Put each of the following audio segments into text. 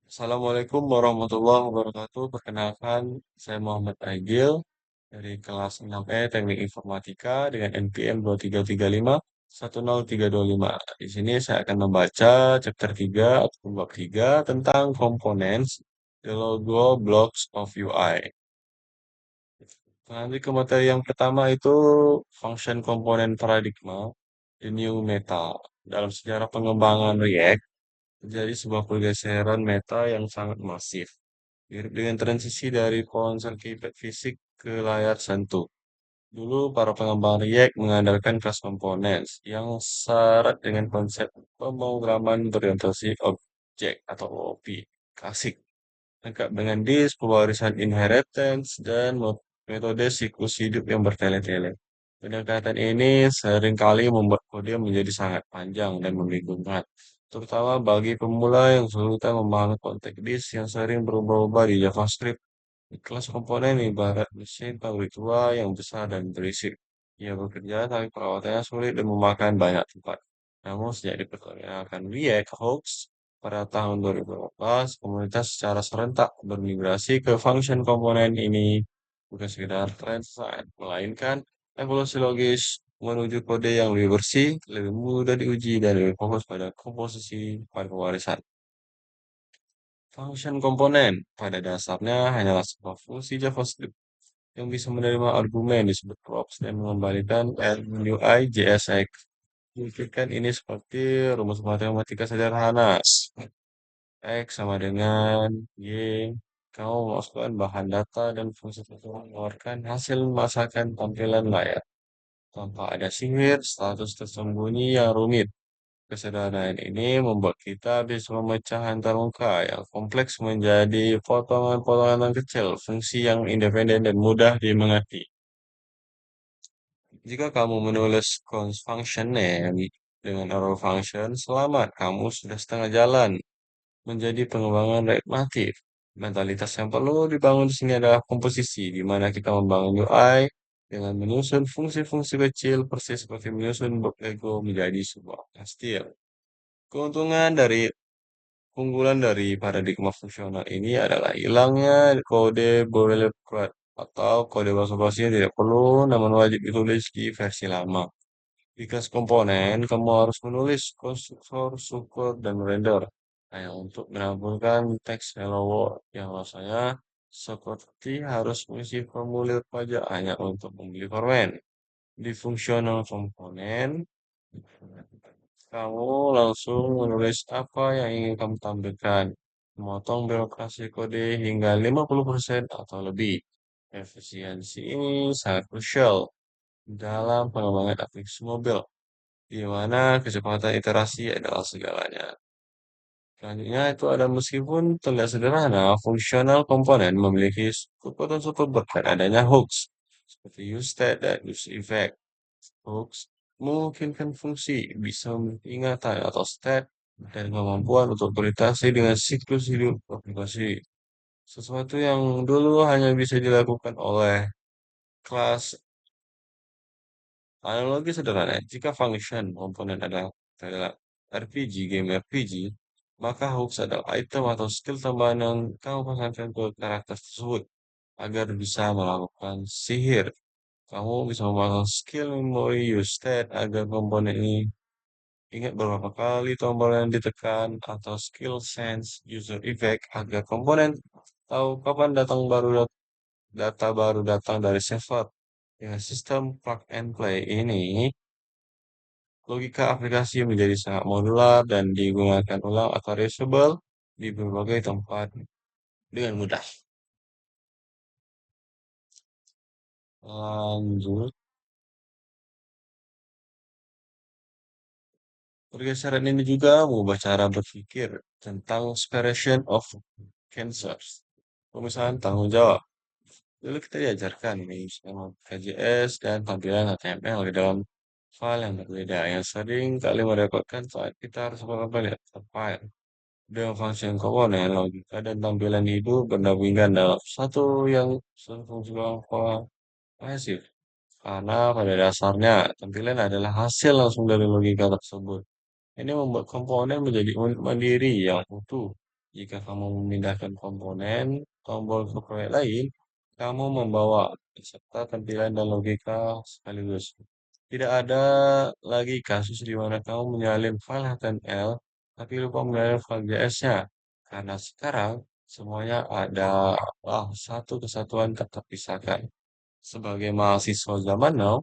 Assalamualaikum warahmatullahi wabarakatuh. Perkenalkan, saya Muhammad Agil dari kelas 6E Teknik Informatika dengan NPM 2335 10325. Di sini saya akan membaca chapter 3 atau bab 3 tentang components the logo blocks of UI. Nanti ke materi yang pertama itu function komponen paradigma, the new meta. Dalam sejarah pengembangan React, terjadi sebuah pergeseran meta yang sangat masif, mirip dengan transisi dari ponsel keypad fisik ke layar sentuh. Dulu para pengembang React mengandalkan kelas komponen yang syarat dengan konsep pemrograman berorientasi objek atau OP klasik, lengkap dengan disk, pewarisan inheritance, dan metode siklus hidup yang bertele-tele. Pendekatan ini seringkali membuat kode menjadi sangat panjang dan membingungkan, terutama bagi pemula yang kesulitan memahami konteks disk yang sering berubah-ubah di JavaScript. Kelas komponen ibarat mesin pabrik tua yang besar dan berisik. Ia bekerja tapi perawatannya sulit dan memakan banyak tempat. Namun sejak diperkenalkan React Hooks pada tahun 2018, komunitas secara serentak bermigrasi ke function komponen ini bukan sekedar tren sesaat, melainkan evolusi logis menuju kode yang lebih bersih, lebih mudah diuji, dan lebih fokus pada komposisi pada pewarisan. Function komponen pada dasarnya hanyalah sebuah fungsi JavaScript yang bisa menerima argumen disebut props dan mengembalikan UI JSX. Pikirkan ini seperti rumus matematika sederhana. X sama dengan Y. Kamu memasukkan bahan data dan fungsi tersebut mengeluarkan hasil masakan tampilan layar. Tanpa ada sihir, status tersembunyi yang rumit. Kesederhanaan ini membuat kita bisa memecah antarmuka yang kompleks menjadi potongan-potongan yang kecil, fungsi yang independen dan mudah dimengerti. Jika kamu menulis const function name dengan arrow function, selamat, kamu sudah setengah jalan menjadi pengembangan React Native. Mentalitas yang perlu dibangun di sini adalah komposisi, di mana kita membangun UI dengan menyusun fungsi-fungsi kecil persis seperti menyusun blok Lego menjadi sebuah kastil. Keuntungan dari Keunggulan dari paradigma fungsional ini adalah hilangnya kode boilerplate atau kode basa-basi yang tidak perlu namun wajib ditulis di versi lama. Jika komponen, kamu harus menulis konstruktor, support, dan render hanya untuk menampilkan teks hello world yang rasanya seperti harus mengisi formulir pajak hanya untuk membeli permen. Di fungsional komponen, kamu langsung menulis apa yang ingin kamu tampilkan, memotong birokrasi kode hingga 50% atau lebih. Efisiensi ini sangat krusial dalam pengembangan aplikasi mobil, di mana kecepatan iterasi adalah segalanya. Selanjutnya itu ada meskipun terlihat sederhana, fungsional komponen memiliki kekuatan super berkat adanya hooks, seperti useState dan useEffect. Hooks memungkinkan fungsi bisa memiliki ingatan atau state dan kemampuan untuk beritasi dengan siklus hidup aplikasi. Sesuatu yang dulu hanya bisa dilakukan oleh kelas. Analogi sederhana, jika function komponen adalah RPG, game RPG, maka hooks adalah item atau skill tambahan yang kamu pasangkan ke karakter tersebut agar bisa melakukan sihir. Kamu bisa memasang skill memory use state agar komponen ini ingat beberapa kali tombol yang ditekan atau skill sense user effect agar komponen tahu kapan data baru datang dari server. Dengan sistem plug and play ini, logika aplikasi menjadi sangat modular dan digunakan ulang atau reusable di berbagai tempat dengan mudah. Lanjut, pergeseran ini juga mengubah cara berpikir tentang separation of cancers. Pemisahan tanggung jawab. Dulu kita diajarkan nih sama KJS dan tampilan HTML di dalam file yang berbeda yang sering kali merepotkan saat kita harus melihat file. Dengan function komponen, logika dan tampilan hidup berdampingan dalam satu fungsi kohesif. Karena pada dasarnya tampilan adalah hasil langsung dari logika tersebut. Ini membuat komponen menjadi unit mandiri yang utuh. Jika kamu memindahkan komponen tombol ke proyek lain, kamu membawa serta tampilan dan logika sekaligus. Tidak ada lagi kasus di mana kamu menyalin file HTML tapi lupa menyalin file JS-nya. Karena sekarang semuanya ada satu kesatuan tak terpisahkan. Sebagai mahasiswa zaman now,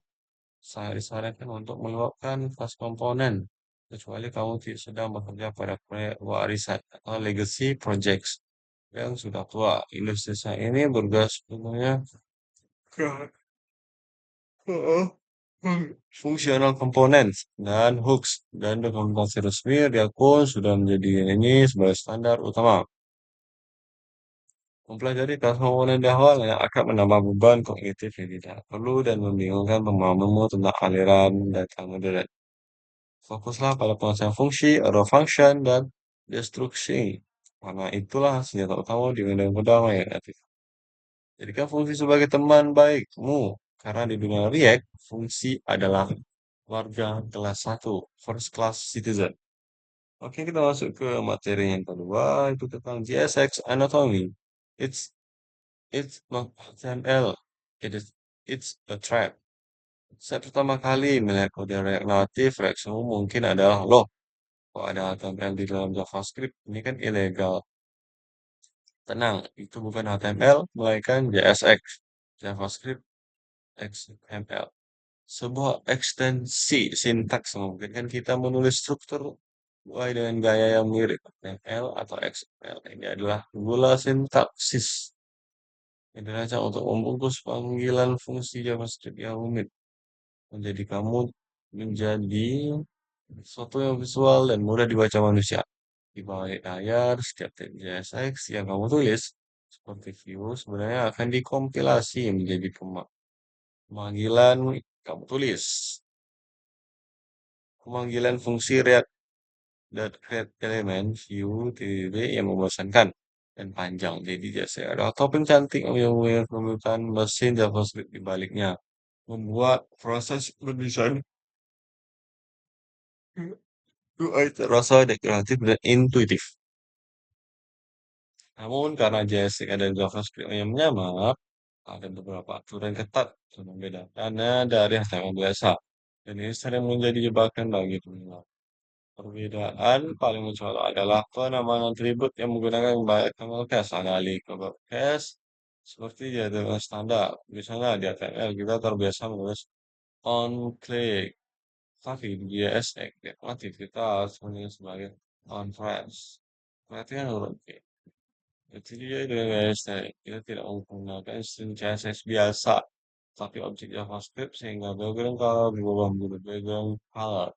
saya disarankan untuk meluapkan fast komponen, kecuali kamu sedang bekerja pada proyek warisan atau legacy projects yang sudah tua. Industri saya ini bergas sepenuhnya ke fungsional components dan hooks, dan dokumentasi resmi diakui sudah menjadi ini sebagai standar utama. Mempelajari kelas komponen di awal yang akan menambah beban kognitif yang tidak perlu dan membingungkan pemahamanmu tentang aliran data modern. Fokuslah pada penguasaan fungsi, arrow function, dan destruksi. Karena itulah senjata utama di medan berdamai yang aktif. Jadikan fungsi sebagai teman baikmu. Karena di dunia React, fungsi adalah warga kelas satu, first class citizen. Oke, kita masuk ke materi yang kedua, itu tentang JSX Anatomy. It's it's not HTML. It's a trap. Saya pertama kali melihat kode React Native, reaksimu mungkin adalah, loh, kok ada HTML di dalam JavaScript? Ini kan ilegal. Tenang, itu bukan HTML, melainkan JSX, JavaScript XML. Sebuah ekstensi sintaks memungkinkan kita menulis struktur UI dengan gaya yang mirip HTML atau XML. Ini adalah gula sintaksis yang dirancang untuk membungkus panggilan fungsi JavaScript yang rumit menjadi kamu menjadi sesuatu yang visual dan mudah dibaca manusia. Di balik layar, setiap teks JSX yang kamu tulis, seperti view, sebenarnya akan dikompilasi menjadi pemanggilan kamu tulis. Pemanggilan fungsi React dan create element view titik yang membosankan dan panjang. Jadi JSX adalah topeng cantik yang memerlukan mesin JavaScript di baliknya. Membuat proses berdesain UI terasa dekoratif dan intuitif. Namun karena JSX dan JavaScript yang menyamar, ada beberapa aturan ketat yang membedakannya dari HTML biasa. Dan ini sering menjadi jebakan bagi pemula. Perbedaan paling mencolok adalah penamaan atribut yang menggunakan HTML case alih ke case seperti di HTML standar. Misalnya di HTML kita terbiasa menulis on click, tapi di JSX aktivitas menulis sebagai on press. Berarti kan huruf K. Itu dia dengan gaya estetik. Kita tidak menggunakan string CSS biasa, tapi objek JavaScript sehingga background color berubah menjadi background color.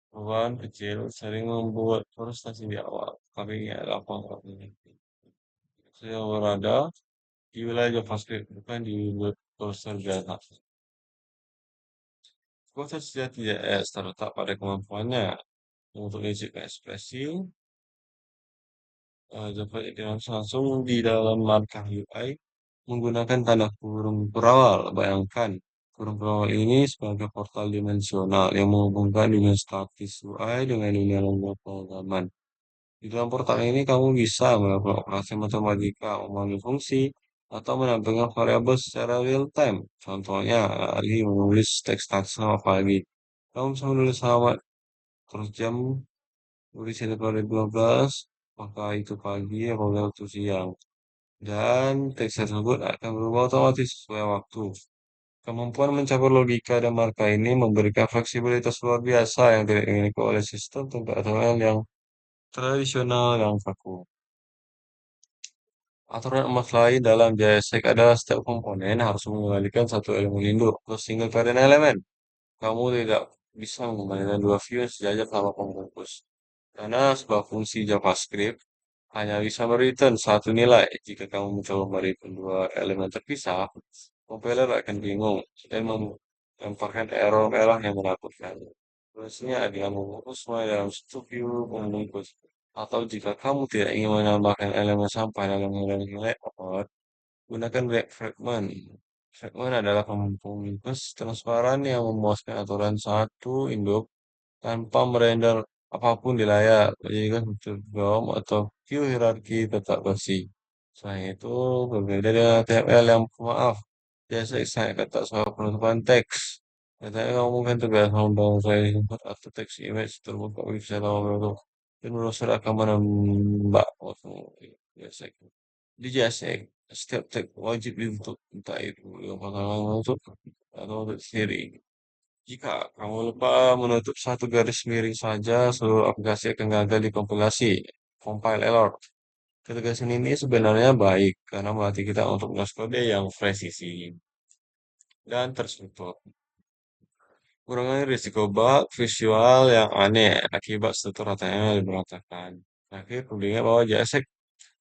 Perubahan kecil sering membuat frustasi di awal, tapi ini adalah ini. Saya berada di wilayah JavaScript, bukan di browser biasa. Proses sejati JS terletak pada kemampuannya untuk menciptakan ekspresi dapat langsung di dalam markah UI menggunakan tanda kurung berawal. Bayangkan, kurung berawal ini sebagai portal dimensional yang menghubungkan dunia statis UI dengan dunia lembut pengalaman. Di dalam portal ini kamu bisa melakukan operasi matematika, memanggil fungsi, atau menampilkan variabel secara real time. Contohnya, hari menulis teks taksana pagi. Kamu bisa menulis alamat terus jam, tulis ini 2015, maka itu pagi, apabila itu siang. Dan teks tersebut akan berubah otomatis sesuai waktu. Kemampuan mencapai logika dan marka ini memberikan fleksibilitas luar biasa yang tidak dimiliki oleh sistem tempat HTML yang tradisional yang kaku. Aturan emas lain dalam JSX adalah setiap komponen harus mengembalikan satu elemen induk ke single parent element. Kamu tidak bisa mengembalikan dua view yang sejajar tanpa pembungkus. Karena sebuah fungsi JavaScript hanya bisa mereturn satu nilai. Jika kamu mencoba mereturn dua elemen terpisah, compiler akan bingung dan melemparkan error merah yang menakutkan. Solusinya adalah membungkus semua dalam satu view pembungkus. Atau jika kamu tidak ingin menambahkan elemen sampah dalam nilai-nilai output, gunakan React Fragment. Fragment adalah pembungkus transparan yang memuaskan aturan satu induk tanpa merender apapun di layar, menjadikan fitur DOM atau view hierarki tetap bersih. Selain itu, berbeda dengan HTML yang maaf, biasa saya kata soal penutupan teks. Katanya kamu kan tugas membangun file input atau teks image terbuka bisa lama bentuk dan browser akan menembak waktu biasa. Di JSX, setiap teks wajib ditutup, entah itu yang pertama menutup atau untuk sendiri. Jika kamu lupa menutup satu garis miring saja, seluruh aplikasi akan gagal dikompilasi. Compile error. Ketegasan ini sebenarnya baik karena melatih kita untuk menulis kode yang presisi dan terstruktur. Kurangi risiko bug visual yang aneh akibat struktur HTML yang berantakan. Terakhir, perlu diingat bahwa JSX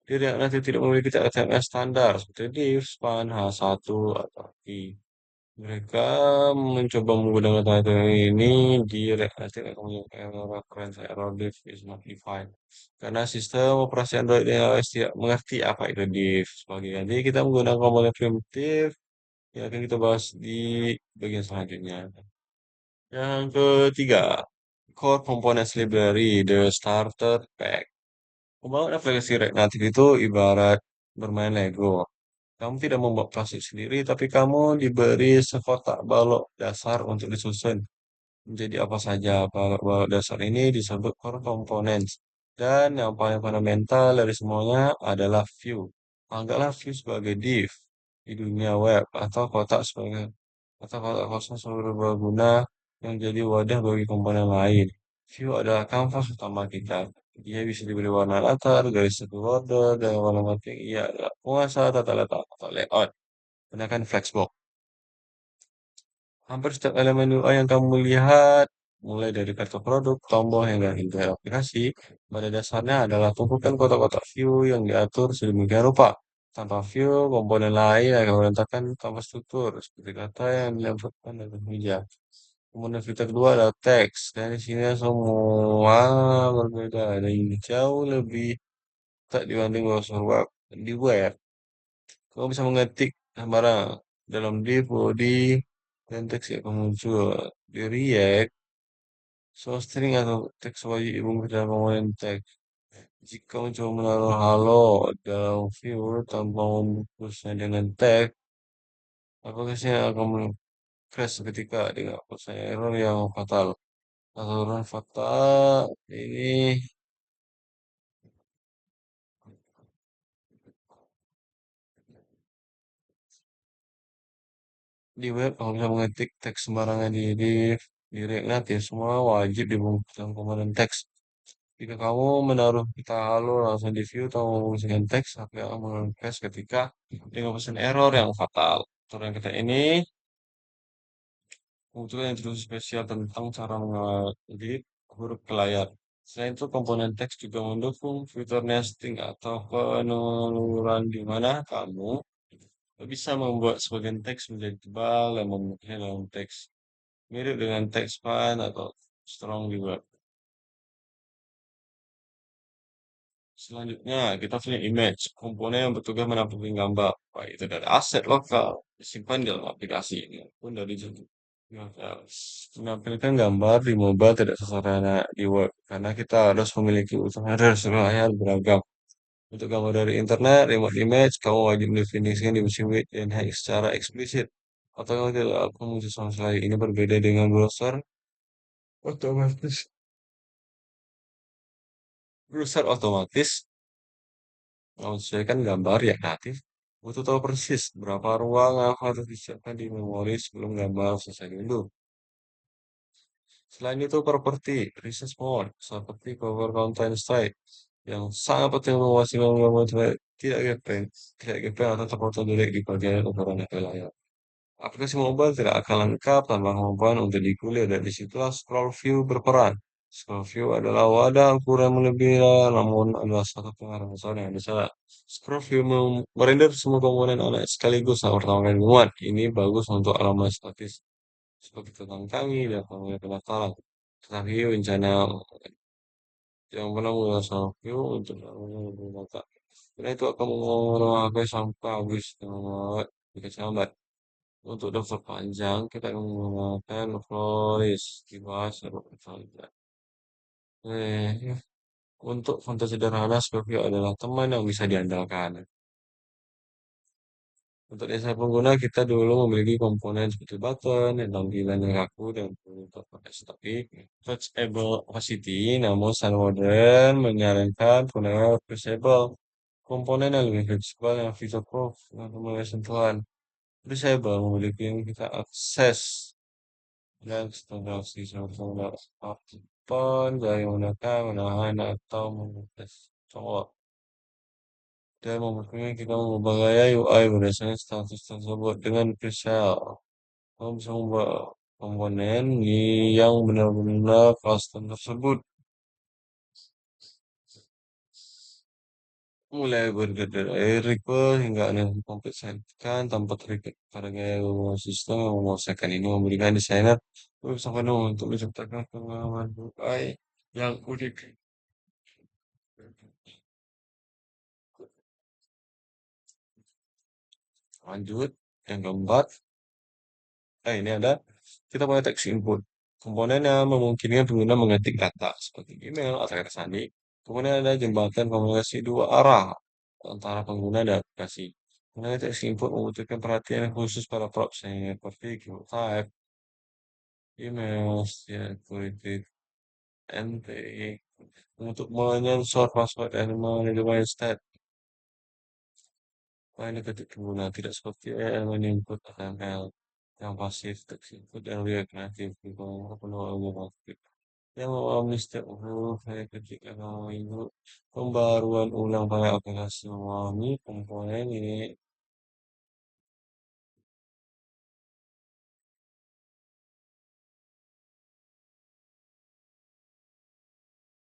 di React Native tidak memiliki HTML standar seperti div, span, H1, atau I. Mereka mencoba menggunakan HTML ini di React Native akan menyebabkan error reference error div is not defined. Karena sistem operasi Android dan iOS tidak mengerti apa itu div. Sebagai ganti, kita menggunakan komponen primitif yang akan kita bahas di bagian selanjutnya. Yang ketiga, Core Components Library, the Starter Pack. Membangun aplikasi React Native itu ibarat bermain Lego. Kamu tidak membuat plastik sendiri, tapi kamu diberi sekotak balok dasar untuk disusun menjadi apa saja. Balok-balok dasar ini disebut core components. Dan yang paling fundamental dari semuanya adalah view. Anggaplah view sebagai div di dunia web atau kotak kosong seluruh berguna yang jadi wadah bagi komponen lain. View adalah kanvas utama kita. Dia bisa diberi warna latar, garis satu border, dan warna penting ia adalah penguasa tata letak atau layout. Gunakan Flexbox. Hampir setiap elemen UI yang kamu lihat, mulai dari kartu produk, tombol, hingga aplikasi, pada dasarnya adalah tumpukan kotak-kotak view yang diatur sedemikian rupa. Tanpa view, komponen lain akan berantakan tanpa struktur, seperti kata yang dilemputkan dari meja. Kemudian fitur kedua adalah teks, dan di sini semua berbeda dan jauh lebih tak dibanding browser web. Di web, kamu bisa mengetik sembarang dalam div, body, dan teks yang akan muncul. Di React, semua string atau teks wajib dibungkus dalam komponen teks. Jika mencoba menaruh halo dalam view tanpa membungkusnya dengan teks, aplikasinya akan crash seketika dengan pesan error yang fatal. Aturan fatal ini di web, kamu bisa mengetik teks sembarangan di React Native, semua wajib dibungkus dalam komponen teks. Jika kamu menaruh kita halo langsung di view atau menggunakan teks, HP akan mengetes ketika dengan pesan error yang fatal. Aturan kita ini membutuhkan instruksi spesial tentang cara mengetik huruf ke layar. Selain itu, komponen teks juga mendukung fitur nesting atau penelururan di mana kamu bisa membuat sebagian teks menjadi tebal dan memutihkan dalam teks. Mirip dengan teks span atau strong di web. Selanjutnya, kita punya image, komponen yang bertugas menampilkan gambar, baik itu dari aset lokal, disimpan di dalam aplikasi ini, pun dari YouTube. Menampilkan gambar di mobile tidak sesederhana di web, karena kita harus memiliki usaha dari layar beragam. Untuk gambar dari internet, remote image, kamu wajib mendefinisikan dimensi width dan height secara eksplisit. Atau kalau tidak, aku muncul sama sekali. Ini berbeda dengan browser otomatis. Browser otomatis menyesuaikan gambar yang natif, butuh tahu persis berapa ruang yang harus disiapkan di memori sebelum gambar selesai diunduh. Selain itu, properti research mode seperti cover content style yang sangat penting memastikan gambar tidak gepeng atau terpotong dari di bagian ukuran layar. Aplikasi mobile tidak akan lengkap tanpa kemampuan untuk dikulik dan disitulah scroll view berperan. Scroll view adalah wadah ukuran lebih namun adalah satu pengaruh besar yang bisa scroll view merender semua komponen anak sekaligus saat pertama kali dimuat. Ini bagus untuk alamat statis seperti tentang kami dan pemilihan pendaftaran. Tetapi rencana yang pernah menggunakan scroll view untuk menggunakan karena itu akan memakai sampai habis jika sambat. Untuk daftar panjang, kita akan menggunakan Floris di bahasa saja. Eh, untuk font sederhana, Scorpio adalah teman yang bisa diandalkan. Untuk desain pengguna, kita dulu memiliki komponen seperti button yang tampilannya kaku dan berbasis tapi touchable opacity, namun standar modern menyarankan penggunaan fleksibel, komponen yang lebih fleksibel yang feature proof untuk mulai sentuhan. Fleksibel memiliki yang kita akses dan standar sistem pengguna apapun dari menggunakan, menahan atau memutus tombol. Dan memungkinkan kita mengubah gaya UI berdasarkan status tersebut dengan presale. Kamu bisa membuat komponen yang benar-benar custom tersebut. Mulai dari request hingga analisis kompleks kan tanpa terikat pada gaya hubungan sistem yang memaksakan ini memberikan desainer bisa penuh untuk menciptakan pengalaman UI yang unik. Lanjut, yang keempat, ini ada kita punya teks input. Komponen yang memungkinkan pengguna mengetik data seperti email atau kata sandi. Kemudian ada jembatan komunikasi dua arah antara pengguna dan aplikasi. Kemudian teks input membutuhkan perhatian khusus pada props seperti keyword type, email, security, NT, untuk menyensor password dan manajemen state. Lain ketik pengguna tidak seperti elemen input HTML yang pasif, teks input dan react native penuh aktif yang mengalami setiap huruf saya ketika kamu itu pembaruan ulang pada aplikasi memahami komponen ini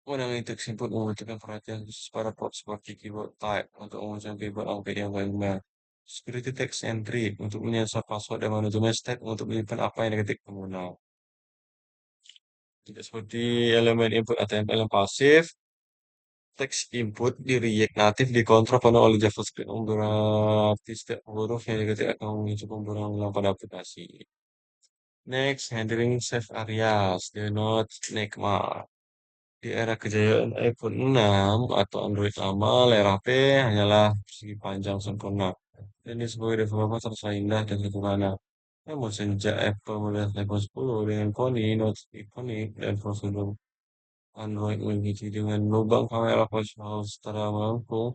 mengenai teks input membutuhkan perhatian khusus pada prompt seperti keyboard type untuk mengucapkan keyboard angka yang benar. Security text entry untuk menyensor password dan manajemen state untuk menyimpan apa yang diketik pengguna. Tidak seperti elemen input HTML yang pasif, teks input di React Native dikontrol penuh oleh JavaScript berarti setiap huruf yang diketik akan memicu pemburuan ulang pada aplikasi. Next, handling save areas, do not neglect. Di era kejayaan iPhone 6 atau Android lama, layar HP hanyalah persegi panjang sempurna. Ini sebagai developer terasa indah dan sederhana. Namun sejak Apple melihat iPhone 10 dengan Pony, Note ikonik, dan prosedur Android memiliki dengan lubang kamera flash secara mampu,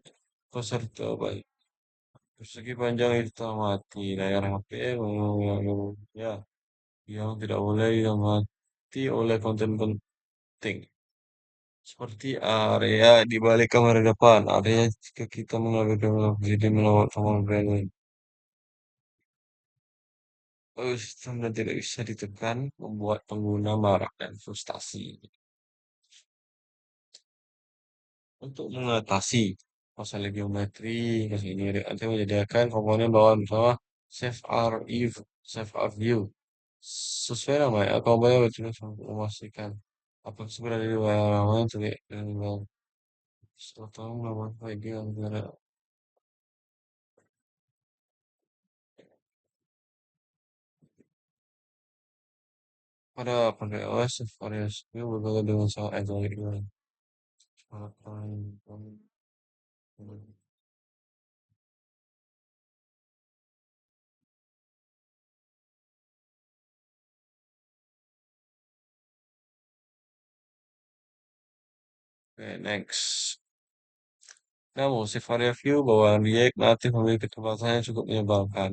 peserta baik. Persegi panjang itu mati, layar HP ya, yang tidak boleh diamati oleh konten penting. Seperti area di balik kamera depan, area jika kita mengambil kamera jadi melawat sama brand. Sistem dan tidak bisa ditekan, membuat pengguna marah dan frustasi. Untuk mengatasi masalah geometri, ini nanti menyediakan komponen bawaan bersama Save R View, Save R View. Sesuai namanya, komponen betul memastikan apa yang berada di bawah namanya untuk tahu nama bagian negara pada pakai OS variasinya berbeda dengan soal Android. Oke, next. Namun, si View bawaan React Native memiliki keterbatasan yang cukup menyebalkan,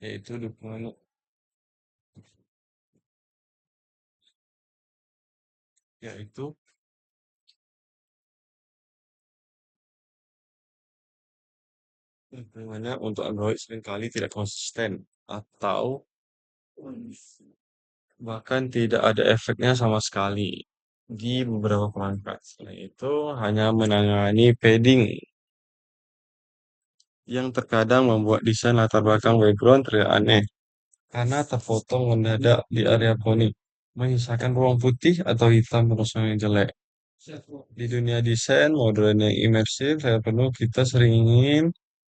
yaitu dukungan yaitu dukungannya untuk Android seringkali tidak konsisten atau bahkan tidak ada efeknya sama sekali di beberapa perangkat. Selain itu, hanya menangani padding yang terkadang membuat desain latar belakang background terlihat aneh karena terpotong mendadak di area poni, menyisakan ruang putih atau hitam terus yang jelek. Di dunia desain modern yang imersif, saya penuh kita sering ingin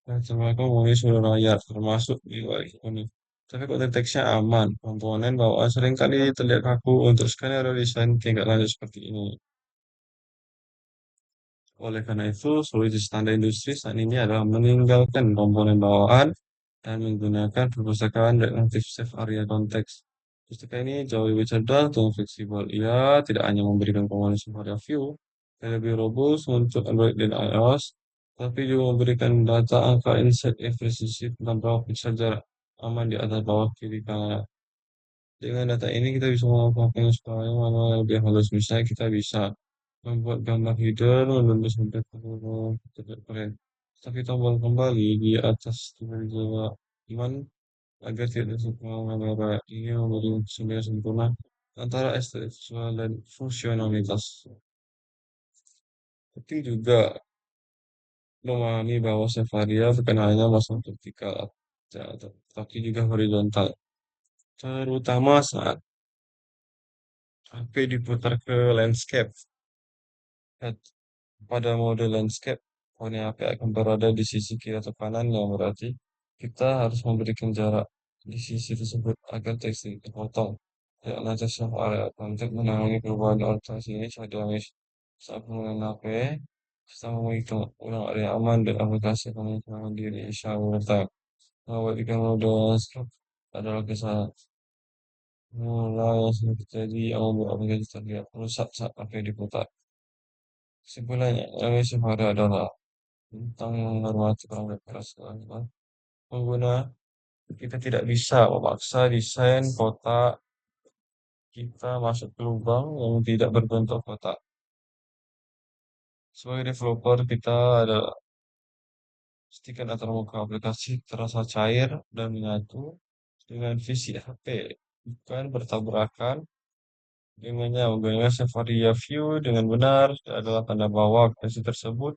terjemahkan memenuhi seluruh layar, termasuk di luar ini. Tapi kok teksnya aman, komponen bawaan seringkali terlihat kaku untuk skenario desain tingkat lanjut seperti ini. Oleh karena itu, solusi standar industri saat ini adalah meninggalkan komponen bawaan dan menggunakan perpustakaan relatif safe area konteks. Pustaka ini jauh lebih cerdas dan fleksibel. Ia tidak hanya memberikan komponen area view yang lebih robust untuk Android dan iOS, tapi juga memberikan data angka insight efisiensi tentang berapa pixel jarak aman di atas bawah kiri kanan. Dengan data ini kita bisa melakukan supaya mana yang lebih halus. Misalnya kita bisa membuat gambar header, menulis sampai ke keren. Tapi tombol kembali di atas tiba-tiba iman agar tidak tersentuh kamera. Ini memberi kesenjangan sempurna antara estetik visual dan fungsionalitas. Penting juga memahami bahwa Safaria bukan hanya masalah vertikal, tapi juga horizontal. Terutama saat HP diputar ke landscape. Pada mode landscape, poni HP akan berada di sisi kiri atau kanan, yang berarti kita harus memberikan jarak di sisi tersebut agar teks tidak terpotong. Ya, nanti area untuk menangani perubahan orientasi ini saat dinamis. Saat penggunaan HP, kita menghitung ulang area aman dan aplikasi pengukuran diri secara time. Mengabadikan mode landscape adalah kesalahan mula yang sering terjadi yang membuat aplikasi terlihat rusak saat HP diputar. Kesimpulannya, yang pada adalah tentang menghormati orang keras pengguna. Kita tidak bisa memaksa desain kotak kita masuk ke lubang yang tidak berbentuk kotak. Sebagai developer, kita adalah pastikan agar muka aplikasi terasa cair dan menyatu dengan visi HP, bukan bertabrakan dengannya. Menggunakan Safaria View dengan benar adalah tanda bahwa aplikasi tersebut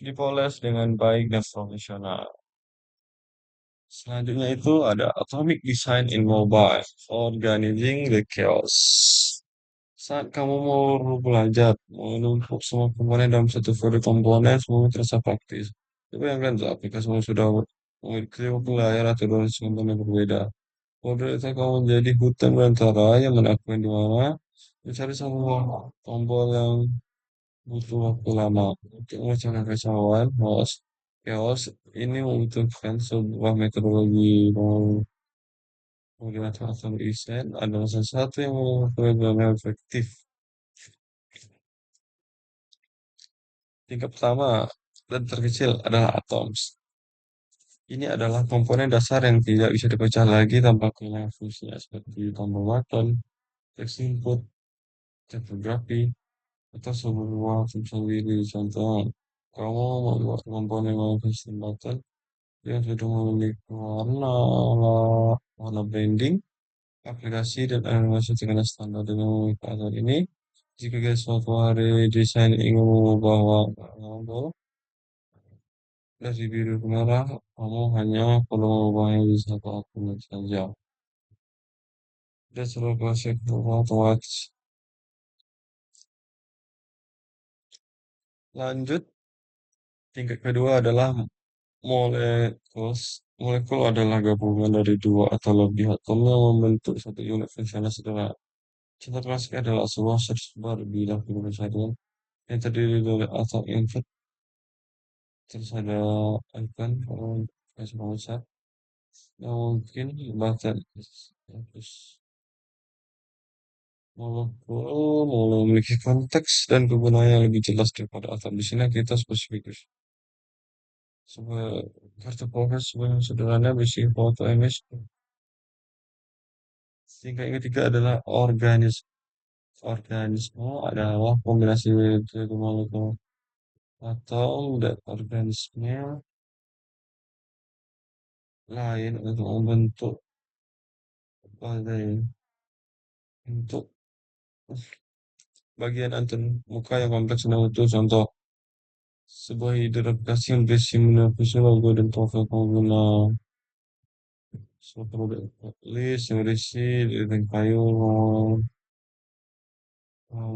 dipoles dengan baik dan profesional. Selanjutnya itu ada Atomic Design in Mobile, Organizing the Chaos. Saat kamu mau belajar, menumpuk semua komponen dalam satu folder komponen, semua terasa praktis. Tapi bayangkan tuh, aplikasimu sudah memiliki 50 layar atau 200 komponen berbeda. Folder itu kamu menjadi hutan belantara yang menaklukkan di mana mencari semua tombol yang butuh waktu lama. Untuk memecahkan kekacauan, chaos ini membutuhkan sebuah metodologi menggunakan asal desain adalah sesuatu yang benar-benar efektif. Tingkat pertama dan terkecil adalah atoms. Ini adalah komponen dasar yang tidak bisa dipecah lagi tanpa kehilangan fungsinya seperti tombol button, text input, tipografi, atau sebuah fungsi sendiri. Contoh, kamu membuat komponen manifesting button yang sudah memiliki warna branding, aplikasi dan animasi dengan standar dengan menggunakan ini. Jika suatu hari desain ingin mengubah warna dari biru ke merah, kamu hanya perlu mengubahnya di satu akun saja. Dan seluruh klasik otomatis. Lanjut, tingkat kedua adalah molekuls. Molekul adalah gabungan dari dua atau lebih atom yang membentuk satu unit fungsional sederhana. Contoh klasik adalah sebuah search bar bidang pencarian yang terdiri dari atom input, terus ada icon, kalau kasih pengusaha, yang mungkin bahkan terus molekul memiliki konteks dan kegunaan yang lebih jelas daripada atom. Di sini kita spesifikus. Sebuah kartu progres sebenarnya sederhana berisi foto image. Tingkat yang ketiga adalah organisme. Organisme adalah kombinasi dari molekul atom dan organisme lain untuk membentuk bagai bentuk bagian antar muka yang kompleks dan utuh. Contoh, sebuah hidrokarbon yang berisi menepis logo dan profil pengguna. Suatu list yang berisi dari kayu,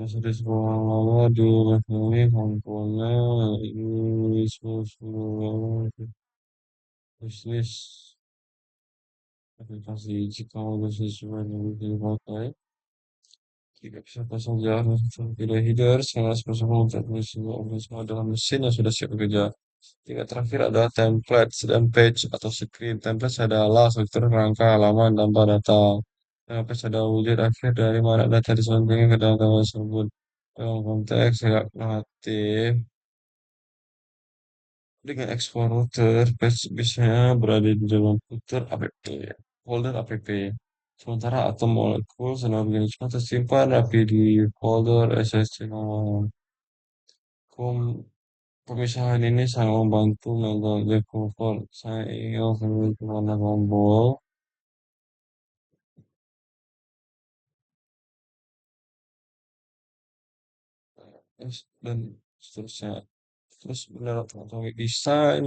sudah sebuah lama di level ini komponen ini sebuah bisnis aplikasi jika mau sesuai yang dipakai. Tidak bisa pasang jalan tidak header, sangat pasang untuk semua semua dalam mesin yang sudah siap bekerja. Tingkat terakhir adalah template dan page atau screen. Template adalah struktur rangka halaman tanpa data. Page adalah wujud akhir dari mana data disampaikan ke dalam tabel tersebut. Dalam konteks tidak natif, dengan ekspor router, page biasanya berada di dalam folder app. Sementara atom molekul dan organisme tersimpan rapi di folder SSC. Pemisahan ini sangat membantu menjaga comfort. Saya ingin kemana tombol dan seterusnya. Terus menurut atomic design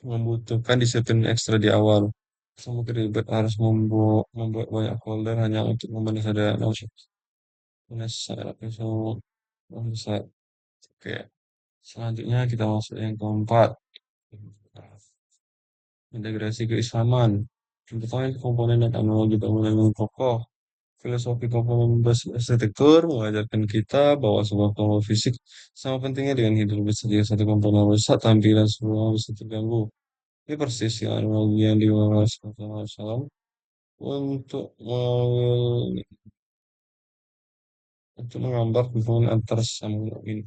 membutuhkan disiplin ekstra di awal. Semua ribet harus membuat banyak folder hanya untuk memenuhi data. Penasaran semua besar. Oke, selanjutnya kita masuk yang keempat. Integrasi keislaman. Contohnya komponen dan teknologi bangunan yang kokoh. Filosofi komponen arsitektur mengajarkan kita bahwa sebuah komponen fisik sama pentingnya dengan hidup besar. Jika satu komponen rusak, tampilan semua bisa terganggu. Ini persis yang analogi yang digunakan Rasulullah untuk untuk menggambar hubungan antar sesama mukmin.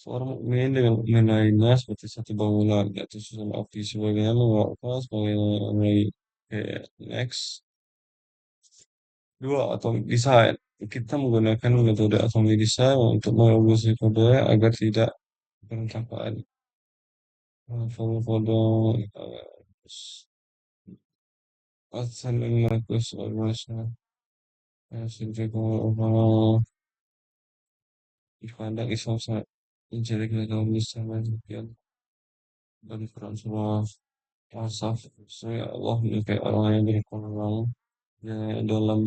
Seorang mukmin dengan mukmin lainnya seperti satu bangunan, yaitu susun api sebagainya menguatkan sebagai next. Dua, atomic design. Kita menggunakan metode atomic design untuk menguji kode agar tidak berantakan. Kode asal Markus organisasi sejak awal dipandang Islam sangat menjadi dalam Islam dan dari Quran semua asaf saya Allah menyukai orang yang berkorban ya, dalam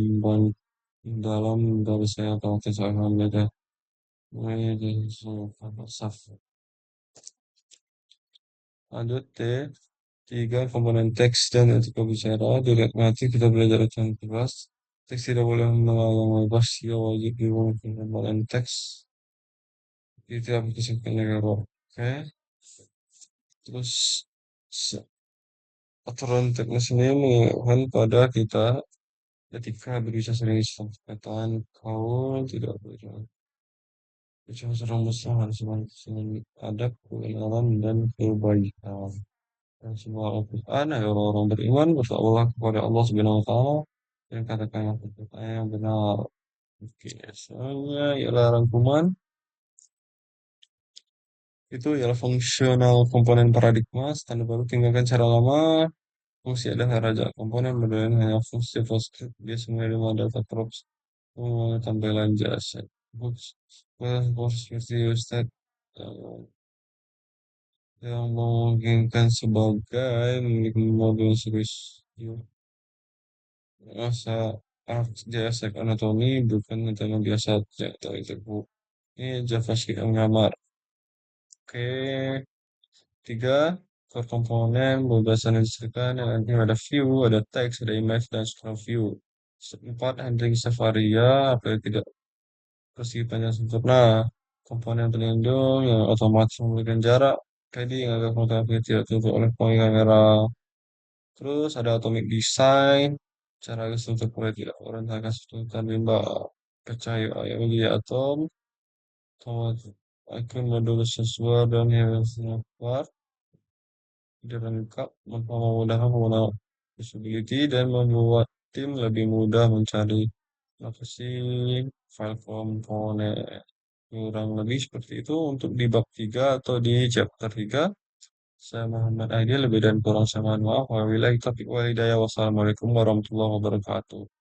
dalam dari saya tahu kesalahan mereka. Jadi asaf. Lanjut T. Tiga komponen teks dan etika bicara. Dinikmati kita belajar dengan kelas. Teks tidak boleh melalui bebas. Ya wajib dibuat komponen teks. Itu aplikasi negara. Oke. Terus aturan teknis ini mengingatkan pada kita ketika berbicara sering kesempatan kau tidak boleh bicara serang besar harus dengan adab, kebenaran dan kebaikan. Dan semua Al-Quran agar orang beriman bertakwalah kepada Allah Subhanahu wa taala dan katakan yang benar. Oke, soalnya ialah rangkuman itu ialah fungsional komponen paradigma standar baru tinggalkan cara lama. Fungsi adalah raja komponen modern hanya fungsi postscript dia menerima data props tampilan jasa. Books, seperti Ustad yang memungkinkan sebagai memiliki modul series masa jasa anatomi bukan metode biasa atau itu bu. Ini JavaScript yang gambar. Oke, tiga core komponen berdasarkan yang disediakan yang nanti ada view, ada text, ada image dan scroll view. Empat handling Savaria apabila tidak persegi panjang sempurna. Komponen pelindung yang otomatis memberikan jarak. Tadi yang agak mengatakan tidak tutup oleh poin kamera. Terus ada atomic design, cara struktur proyek tidak orientasi struktur limbah percaya yang menjadi atom, akan modul sesuai dan yang keluar, tidak lengkap, memudahkan penggunaan usability dan membuat tim lebih mudah mencari lokasi file komponen. Kurang lebih seperti itu untuk di bab 3 atau di chapter 3. Saya Muhammad Aidil, lebih dan kurang saya mohon maaf. Wabillahi taufiq wal hidayah. Wassalamualaikum warahmatullahi wabarakatuh.